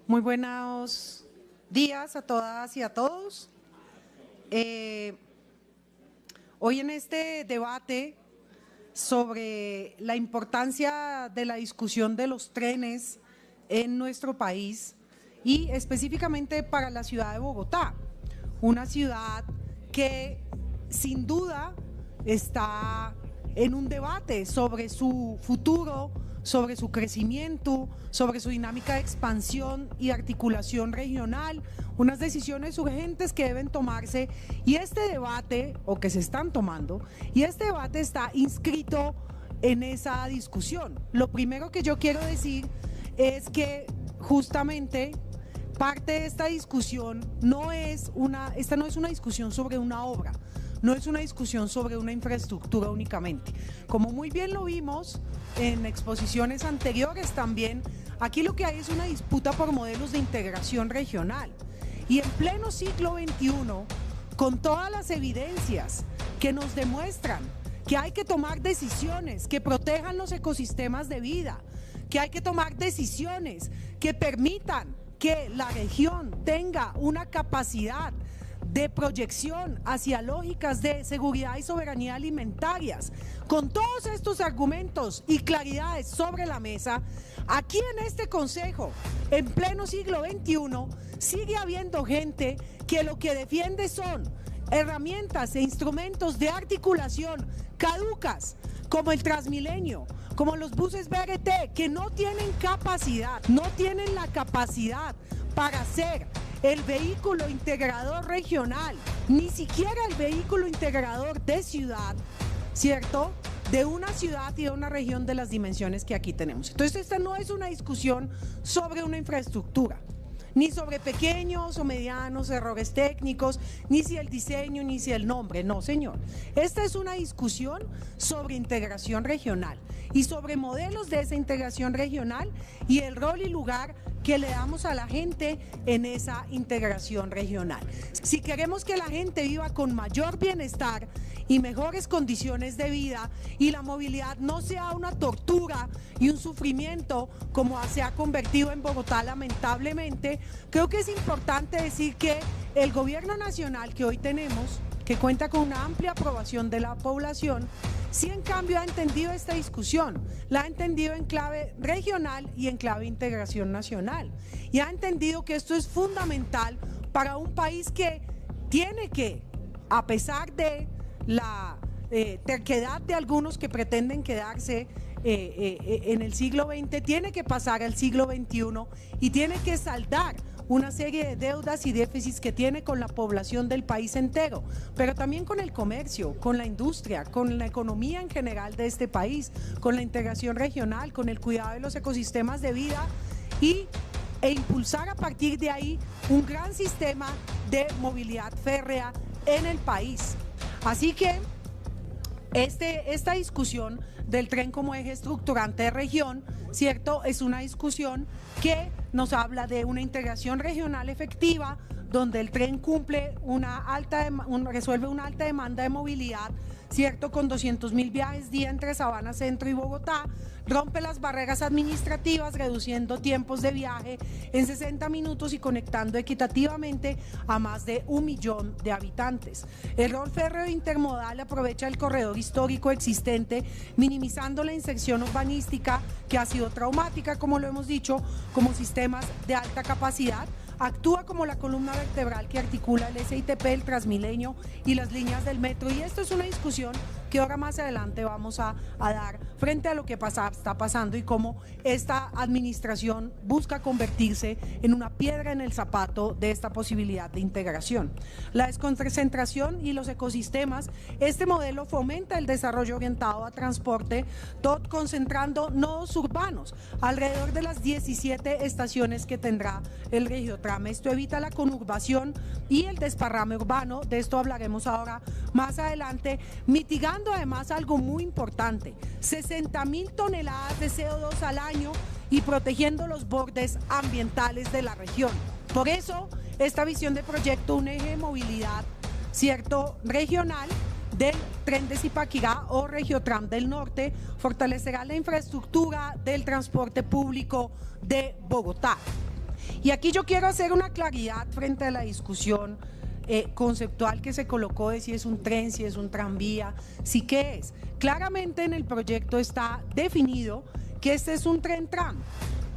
Muy buenos días a todas y a todos. Hoy en este debate sobre la importancia de la discusión de los trenes en nuestro país y específicamente para la ciudad de Bogotá, una ciudad que sin duda está en un debate sobre su futuro, sobre su crecimiento, sobre su dinámica de expansión y articulación regional, unas decisiones urgentes que deben tomarse y este debate, o que se están tomando, y este debate está inscrito en esa discusión. Lo primero que yo quiero decir es que justamente parte de esta discusión esta no es una discusión sobre una obra, no es una discusión sobre una infraestructura únicamente. Como muy bien lo vimos en exposiciones anteriores también, aquí lo que hay es una disputa por modelos de integración regional. Y en pleno siglo XXI, con todas las evidencias que nos demuestran que hay que tomar decisiones que protejan los ecosistemas de vida, que hay que tomar decisiones que permitan que la región tenga una capacidad de proyección hacia lógicas de seguridad y soberanía alimentarias. Con todos estos argumentos y claridades sobre la mesa, aquí en este Consejo, en pleno siglo XXI, sigue habiendo gente que lo que defiende son herramientas e instrumentos de articulación caducas, como el Transmilenio, como los buses BRT, que no tienen capacidad, no tienen la capacidad para ser el vehículo integrador regional, ni siquiera el vehículo integrador de ciudad, ¿cierto?, de una ciudad y de una región de las dimensiones que aquí tenemos. Entonces esta no es una discusión sobre una infraestructura, ni sobre pequeños o medianos errores técnicos, ni si el diseño, ni si el nombre, no señor. Esta es una discusión sobre integración regional y sobre modelos de esa integración regional y el rol y lugar que le damos a la gente en esa integración regional. Si queremos que la gente viva con mayor bienestar y mejores condiciones de vida y la movilidad no sea una tortura y un sufrimiento como se ha convertido en Bogotá lamentablemente, creo que es importante decir que el gobierno nacional que hoy tenemos, que cuenta con una amplia aprobación de la población, sí en cambio ha entendido esta discusión, la ha entendido en clave regional y en clave integración nacional, y ha entendido que esto es fundamental para un país que tiene que, a pesar de la terquedad de algunos que pretenden quedarse en el siglo XX, tiene que pasar al siglo XXI y tiene que saldar una serie de deudas y déficits que tiene con la población del país entero, pero también con el comercio, con la industria, con la economía en general de este país, con la integración regional, con el cuidado de los ecosistemas de vida e impulsar a partir de ahí un gran sistema de movilidad férrea en el país. Así que esta discusión del tren como eje estructurante de región, ¿cierto?, es una discusión que nos habla de una integración regional efectiva, donde el tren cumple resuelve una alta demanda de movilidad, ¿cierto?, con 200.000 viajes día entre Sabana Centro y Bogotá, rompe las barreras administrativas, reduciendo tiempos de viaje en 60 minutos y conectando equitativamente a más de 1 millón de habitantes. El rol férreo intermodal aprovecha el corredor histórico existente, minimizando la inserción urbanística que ha sido traumática, como lo hemos dicho, como sistemas de alta capacidad. Actúa como la columna vertebral que articula el SITP, el Transmilenio y las líneas del metro, y esto es una discusión que ahora más adelante vamos a dar frente a lo que está pasando y cómo esta administración busca convertirse en una piedra en el zapato de esta posibilidad de integración. La desconcentración y los ecosistemas, este modelo fomenta el desarrollo orientado a transporte, concentrando nodos urbanos alrededor de las 17 estaciones que tendrá el Regiotrame. Esto evita la conurbación y el desparrame urbano, de esto hablaremos ahora más adelante, mitigando además algo muy importante, 60.000 toneladas de CO2 al año y protegiendo los bordes ambientales de la región. Por eso, esta visión de proyecto, un eje de movilidad, ¿cierto?, regional del tren de Zipaquirá o Regiotram del Norte, fortalecerá la infraestructura del transporte público de Bogotá. Y aquí yo quiero hacer una claridad frente a la discusión conceptual que se colocó de si es un tren, si es un tranvía, si qué es. Claramente en el proyecto está definido que este es un tren tram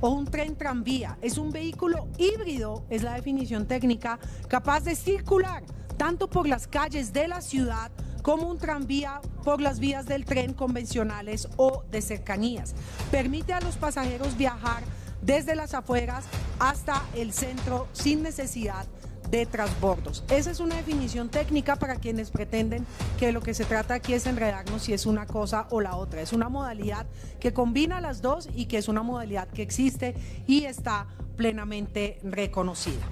o un tren tranvía. Es un vehículo híbrido, es la definición técnica, capaz de circular tanto por las calles de la ciudad como un tranvía por las vías del tren convencionales o de cercanías. Permite a los pasajeros viajar desde las afueras hasta el centro sin necesidad de transbordos. Esa es una definición técnica para quienes pretenden que lo que se trata aquí es enredarnos si es una cosa o la otra. Es una modalidad que combina las dos y que es una modalidad que existe y está plenamente reconocida.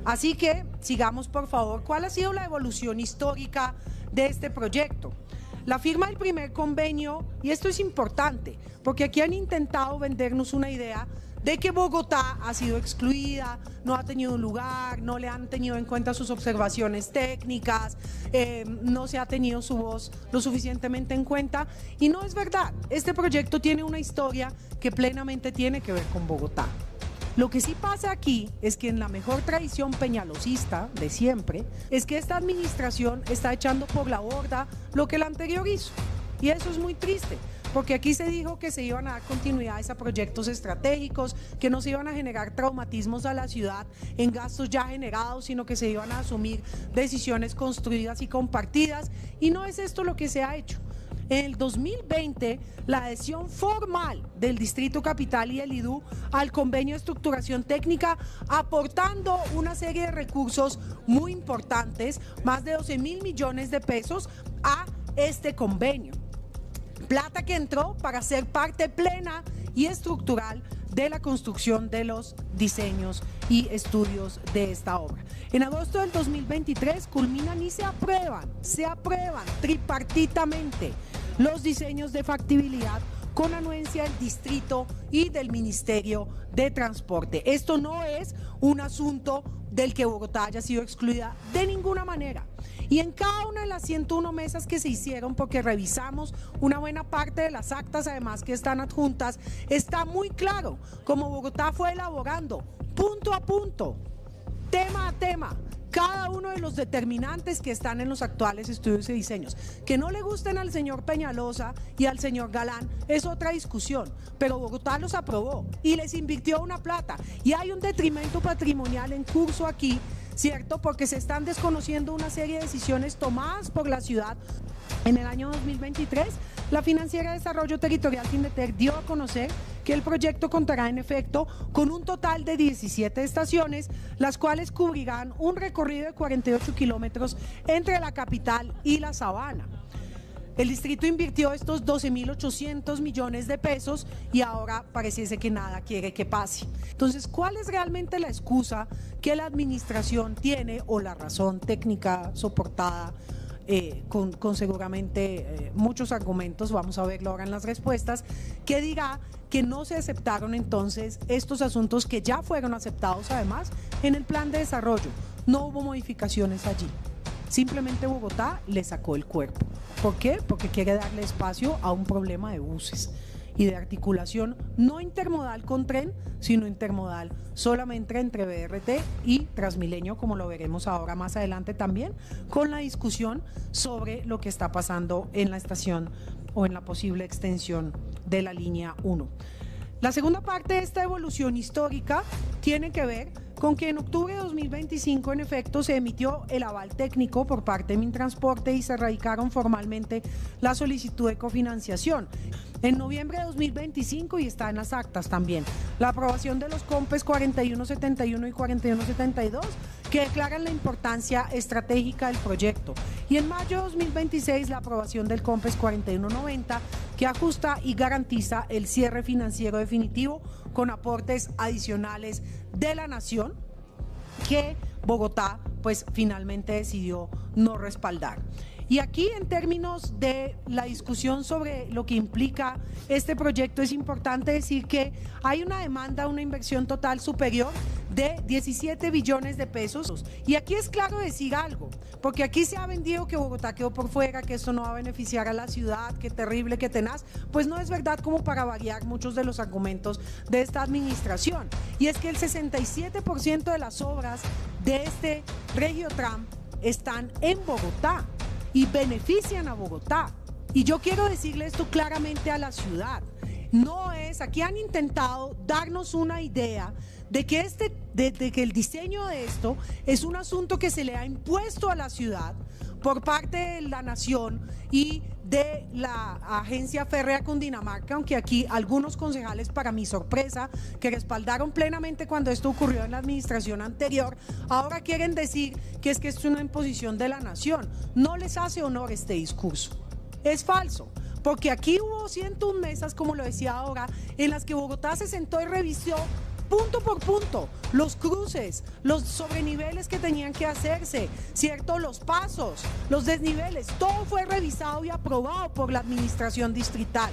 Así que sigamos, por favor. ¿Cuál ha sido la evolución histórica de este proyecto? La firma del primer convenio, y esto es importante, porque aquí han intentado vendernos una idea de que Bogotá ha sido excluida, no ha tenido un lugar, no le han tenido en cuenta sus observaciones técnicas, no se ha tenido su voz lo suficientemente en cuenta, y no es verdad. Este proyecto tiene una historia que plenamente tiene que ver con Bogotá. Lo que sí pasa aquí es que en la mejor tradición peñalosista de siempre, es que esta administración está echando por la borda lo que la anterior hizo, y eso es muy triste. Porque aquí se dijo que se iban a dar continuidades a proyectos estratégicos, que no se iban a generar traumatismos a la ciudad en gastos ya generados, sino que se iban a asumir decisiones construidas y compartidas, y no es esto lo que se ha hecho. En el 2020, la adhesión formal del Distrito Capital y el IDU al convenio de estructuración técnica, aportando una serie de recursos muy importantes, más de 12.000 millones de pesos a este convenio. Plata que entró para ser parte plena y estructural de la construcción de los diseños y estudios de esta obra. En agosto del 2023 culminan y se aprueban tripartitamente los diseños de factibilidad con anuencia del distrito y del Ministerio de Transporte. Esto no es un asunto del que Bogotá haya sido excluida de ninguna manera. Y en cada una de las 101 mesas que se hicieron, porque revisamos una buena parte de las actas, además que están adjuntas, está muy claro cómo Bogotá fue elaborando punto a punto, tema a tema, cada uno de los determinantes que están en los actuales estudios y diseños. Que no le gusten al señor Peñalosa y al señor Galán es otra discusión, pero Bogotá los aprobó y les invirtió una plata, y hay un detrimento patrimonial en curso aquí, ¿cierto? Porque se están desconociendo una serie de decisiones tomadas por la ciudad. En el año 2023, la Financiera de Desarrollo Territorial Findeter dio a conocer que el proyecto contará en efecto con un total de 17 estaciones, las cuales cubrirán un recorrido de 48 kilómetros entre la capital y la sabana. El distrito invirtió estos 12.800 millones de pesos y ahora pareciese que nada quiere que pase. Entonces, ¿cuál es realmente la excusa que la administración tiene, o la razón técnica soportada con seguramente muchos argumentos? Vamos a verlo ahora en las respuestas, que dirá que no se aceptaron entonces estos asuntos que ya fueron aceptados además en el plan de desarrollo. No hubo modificaciones allí. Simplemente Bogotá le sacó el cuerpo. ¿Por qué? Porque quiere darle espacio a un problema de buses y de articulación no intermodal con tren, sino intermodal solamente entre BRT y Transmilenio, como lo veremos ahora más adelante también, con la discusión sobre lo que está pasando en la estación o en la posible extensión de la línea 1. La segunda parte de esta evolución histórica tiene que ver con que en octubre de 2025, en efecto, se emitió el aval técnico por parte de Mintransporte y se radicaron formalmente la solicitud de cofinanciación. En noviembre de 2025, y está en las actas también, la aprobación de los COMPES 4171 y 4172, que declaran la importancia estratégica del proyecto. Y en mayo de 2026, la aprobación del COMPES 4190, que ajusta y garantiza el cierre financiero definitivo con aportes adicionales de la nación, que Bogotá pues finalmente decidió no respaldar. Y aquí, en términos de la discusión sobre lo que implica este proyecto, es importante decir que hay una demanda, una inversión total superior de 17 billones de pesos. Y aquí es claro decir algo, porque aquí se ha vendido que Bogotá quedó por fuera, que esto no va a beneficiar a la ciudad, que terrible, que tenaz. Pues no es verdad, como para variar muchos de los argumentos de esta administración. Y es que el 67% de las obras de este Regiotram están en Bogotá y benefician a Bogotá. Y yo quiero decirle esto claramente a la ciudad. No es, aquí han intentado darnos una idea de que, que el diseño de esto es un asunto que se le ha impuesto a la ciudad por parte de la nación y de la agencia férrea Cundinamarca, aunque aquí algunos concejales, para mi sorpresa, que respaldaron plenamente cuando esto ocurrió en la administración anterior, ahora quieren decir que esto es una imposición de la nación. No les hace honor este discurso. Es falso, porque aquí hubo 101 mesas, como lo decía ahora, en las que Bogotá se sentó y revisó punto por punto los cruces, los sobreniveles que tenían que hacerse, ¿cierto? Los pasos, los desniveles, todo fue revisado y aprobado por la administración distrital.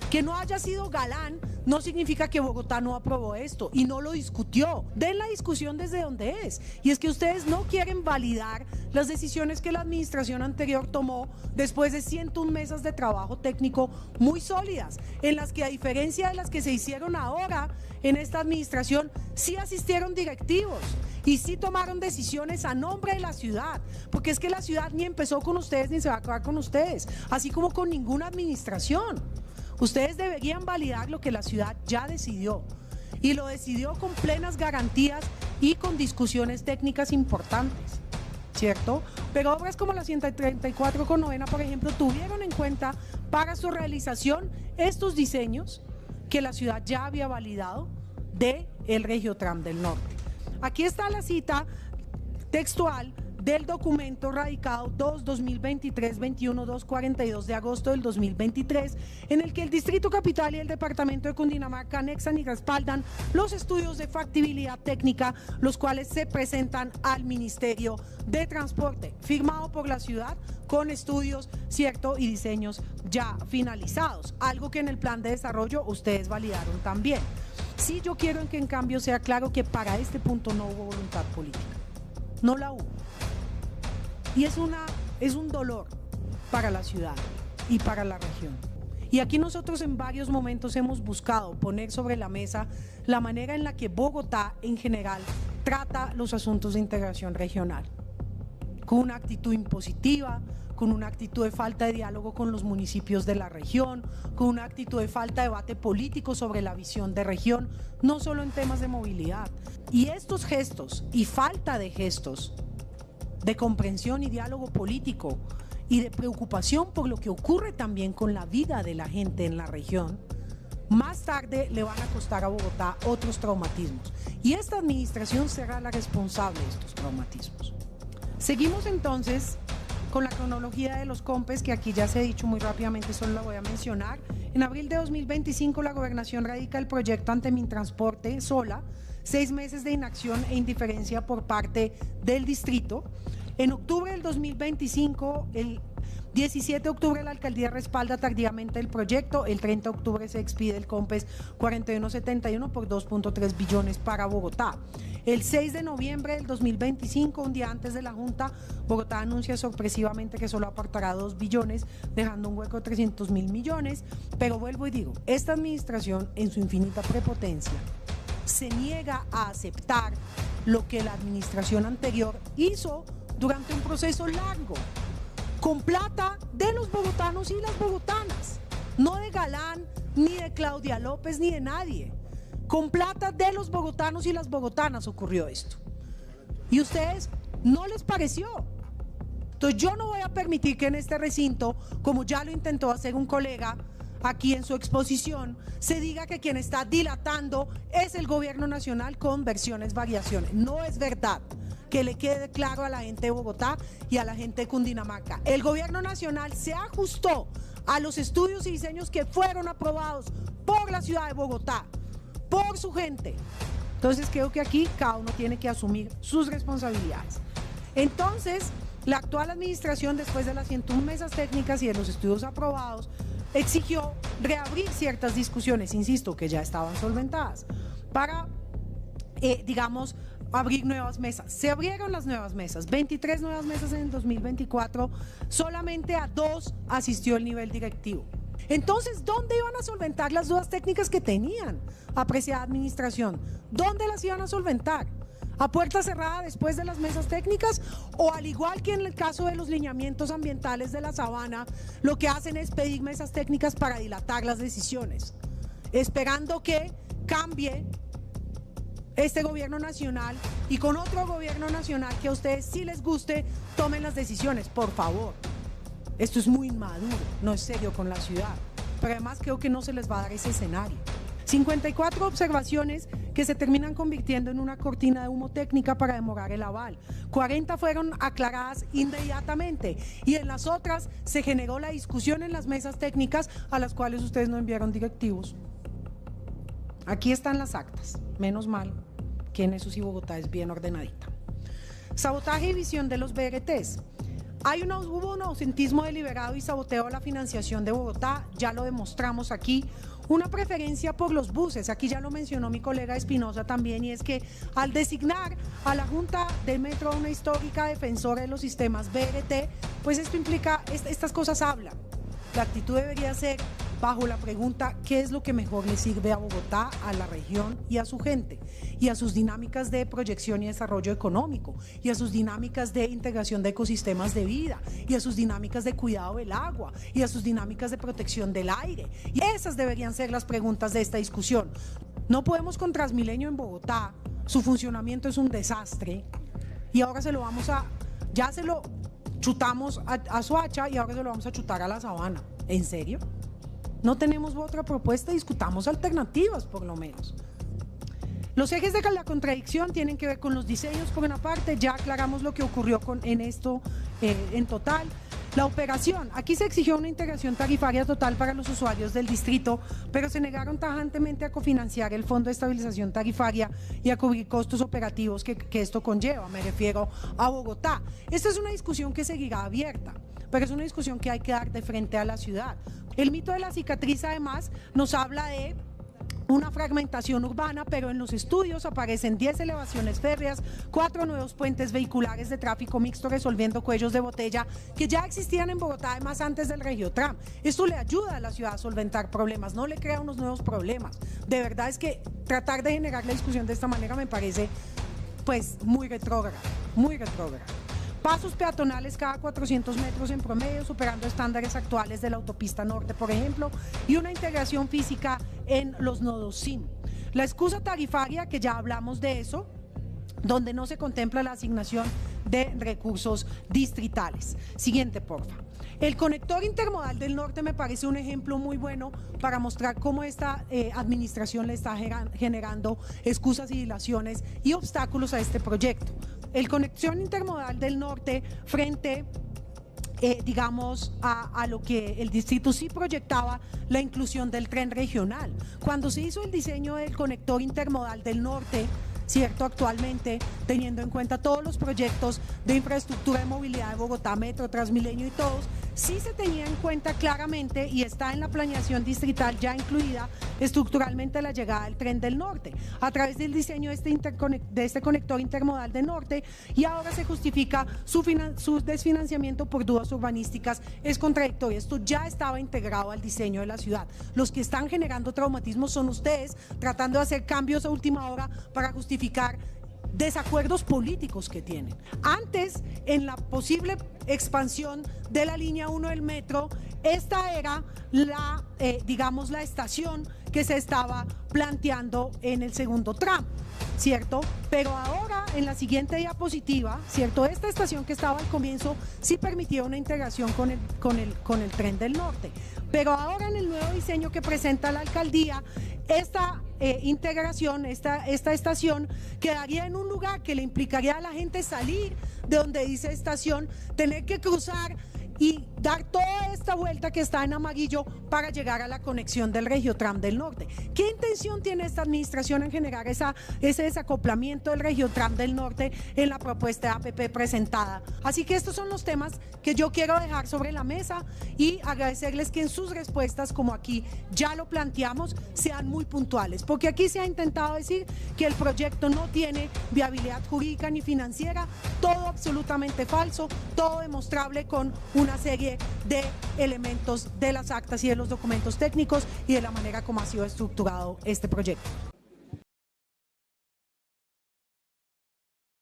Que no haya sido Galán no significa que Bogotá no aprobó esto y no lo discutió. Den la discusión desde donde es. Y es que ustedes no quieren validar las decisiones que la administración anterior tomó después de 101 mesas de trabajo técnico muy sólidas, en las que, a diferencia de las que se hicieron ahora en esta administración, sí asistieron directivos y sí tomaron decisiones a nombre de la ciudad, porque es que la ciudad ni empezó con ustedes ni se va a acabar con ustedes, así como con ninguna administración. Ustedes deberían validar lo que la ciudad ya decidió, y lo decidió con plenas garantías y con discusiones técnicas importantes, ¿cierto? Pero obras como la 134 con novena, por ejemplo, tuvieron en cuenta para su realización estos diseños que la ciudad ya había validado de el Regiotram del Norte. Aquí está la cita textual del documento radicado 2-2023-21-242 de agosto del 2023, en el que el Distrito Capital y el Departamento de Cundinamarca anexan y respaldan los estudios de factibilidad técnica, los cuales se presentan al Ministerio de Transporte, firmado por la ciudad con estudios, ¿cierto?, y diseños ya finalizados, algo que en el plan de desarrollo ustedes validaron también. Sí, yo quiero que en cambio sea claro que para este punto no hubo voluntad política, no la hubo. Y es un dolor para la ciudad y para la región. Y aquí nosotros en varios momentos hemos buscado poner sobre la mesa la manera en la que Bogotá en general trata los asuntos de integración regional, con una actitud impositiva, con una actitud de falta de diálogo con los municipios de la región, con una actitud de falta de debate político sobre la visión de región, no solo en temas de movilidad. Y estos gestos y falta de gestos de comprensión y diálogo político y de preocupación por lo que ocurre también con la vida de la gente en la región, más tarde le van a costar a Bogotá otros traumatismos. Y esta administración será la responsable de estos traumatismos. Seguimos entonces con la cronología de los COMPES, que aquí ya se ha dicho muy rápidamente, solo la voy a mencionar. En abril de 2025 la gobernación radica el proyecto ante Mintransporte sola, 6 meses de inacción e indiferencia por parte del distrito. En octubre del 2025, el 17 de octubre la alcaldía respalda tardíamente el proyecto, el 30 de octubre se expide el COMPES 4171 por 2.3 billones para Bogotá. El 6 de noviembre del 2025, un día antes de la Junta, Bogotá anuncia sorpresivamente que solo aportará 2 billones, dejando un hueco de 300.000 millones, pero vuelvo y digo, esta administración en su infinita prepotencia se niega a aceptar lo que la administración anterior hizo durante un proceso largo, con plata de los bogotanos y las bogotanas, no de Galán, ni de Claudia López, ni de nadie. Con plata de los bogotanos y las bogotanas ocurrió esto. Y a ustedes no les pareció. Entonces yo no voy a permitir que en este recinto, como ya lo intentó hacer un colega aquí en su exposición, se diga que quien está dilatando es el gobierno nacional con versiones, variaciones. No es verdad. Que le quede claro a la gente de Bogotá y a la gente de Cundinamarca. El gobierno nacional se ajustó a los estudios y diseños que fueron aprobados por la ciudad de Bogotá, por su gente. Entonces creo que aquí cada uno tiene que asumir sus responsabilidades. Entonces, La actual administración, después de las 101 mesas técnicas y de los estudios aprobados, exigió reabrir ciertas discusiones, insisto, que ya estaban solventadas, para, digamos, abrir nuevas mesas. Se abrieron las nuevas mesas, 23 nuevas mesas en el 2024, solamente a 2 asistió el nivel directivo. Entonces, ¿dónde iban a solventar las dudas técnicas que tenían, apreciada administración? ¿Dónde las iban a solventar? ¿A puerta cerrada después de las mesas técnicas? O al igual que en el caso de los lineamientos ambientales de la Sabana, lo que hacen es pedir mesas técnicas para dilatar las decisiones, esperando que cambie este gobierno nacional y con otro gobierno nacional que a ustedes sí les guste, tomen las decisiones, por favor. Esto es muy inmaduro, no es serio con la ciudad, pero además creo que no se les va a dar ese escenario. 54 observaciones que se terminan convirtiendo en una cortina de humo técnica para demorar el aval. 40 fueron aclaradas inmediatamente y en las otras se generó la discusión en las mesas técnicas a las cuales ustedes no enviaron directivos. Aquí están las actas, menos mal que en eso sí Bogotá es bien ordenadita. Sabotaje y visión de los BRTs. Hubo un ausentismo deliberado y saboteo a la financiación de Bogotá, ya lo demostramos aquí. Una preferencia por los buses, aquí ya lo mencionó mi colega Espinosa también, y es que al designar a la Junta del Metro una histórica defensora de los sistemas BRT, pues esto implica, estas cosas hablan. La actitud debería ser bajo la pregunta ¿qué es lo que mejor le sirve a Bogotá, a la región y a su gente? Y a sus dinámicas de proyección y desarrollo económico, y a sus dinámicas de integración de ecosistemas de vida, y a sus dinámicas de cuidado del agua, y a sus dinámicas de protección del aire. Y esas deberían ser las preguntas de esta discusión. No podemos con Transmilenio en Bogotá, su funcionamiento es un desastre, y ahora ya se lo chutamos a Soacha y ahora se lo vamos a chutar a la Sabana. ¿En serio? No tenemos otra propuesta, discutamos alternativas por lo menos. Los ejes de la contradicción tienen que ver con los diseños por una parte, ya aclaramos lo que ocurrió en esto en total. La operación, aquí se exigió una integración tarifaria total para los usuarios del distrito, pero se negaron tajantemente a cofinanciar el Fondo de Estabilización Tarifaria y a cubrir costos operativos que esto conlleva, me refiero a Bogotá. Esta es una discusión que seguirá abierta, pero es una discusión que hay que dar de frente a la ciudad. El mito de la cicatriz además nos habla de una fragmentación urbana, pero en los estudios aparecen 10 elevaciones férreas, 4 nuevos puentes vehiculares de tráfico mixto resolviendo cuellos de botella que ya existían en Bogotá además antes del Regiotram. Esto le ayuda a la ciudad a solventar problemas, no le crea unos nuevos problemas. De verdad es que tratar de generar la discusión de esta manera me parece pues muy retrógrado, muy retrógrado. Pasos peatonales cada 400 metros en promedio, superando estándares actuales de la autopista norte, por ejemplo, y una integración física en los nodos SIM. La excusa tarifaria, que ya hablamos de eso, donde no se contempla la asignación de recursos distritales. Siguiente, porfa. El conector intermodal del norte me parece un ejemplo muy bueno para mostrar cómo esta administración le está generando excusas y dilaciones y obstáculos a este proyecto. El conexión intermodal del norte frente digamos, a lo que el distrito sí proyectaba, la inclusión del tren regional. Cuando se hizo el diseño del conector intermodal del norte, ¿cierto? Actualmente, teniendo en cuenta todos los proyectos de infraestructura de movilidad de Bogotá, Metro, Transmilenio y todos, sí se tenía en cuenta claramente y está en la planeación distrital ya incluida estructuralmente la llegada del tren del norte a través del diseño de este conector intermodal del norte, y ahora se justifica su desfinanciamiento por dudas urbanísticas. Es contradictorio, esto ya estaba integrado al diseño de la ciudad. Los que están generando traumatismo son ustedes, tratando de hacer cambios a última hora para justificar desacuerdos políticos que tienen. Antes, en la posible expansión de la línea 1 del metro, esta era la, digamos, la estación que se estaba planteando en el segundo tramo, ¿cierto? Pero ahora, en la siguiente diapositiva, ¿cierto? Esta estación que estaba al comienzo sí permitía una integración con el tren del norte. Pero ahora, en el nuevo diseño que presenta la alcaldía, esta integración, esta estación quedaría en un lugar que le implicaría a la gente salir de donde dice estación, tener que cruzar y dar toda esta vuelta que está en amarillo para llegar a la conexión del Regiotram del Norte. ¿Qué intención tiene esta administración en generar ese desacoplamiento del Regiotram del Norte en la propuesta de APP presentada? Así que estos son los temas que yo quiero dejar sobre la mesa y agradecerles que en sus respuestas, como aquí ya lo planteamos, sean muy puntuales, porque aquí se ha intentado decir que el proyecto no tiene viabilidad jurídica ni financiera, todo absolutamente falso, todo demostrable con una serie de elementos de las actas y de los documentos técnicos y de la manera como ha sido estructurado este proyecto.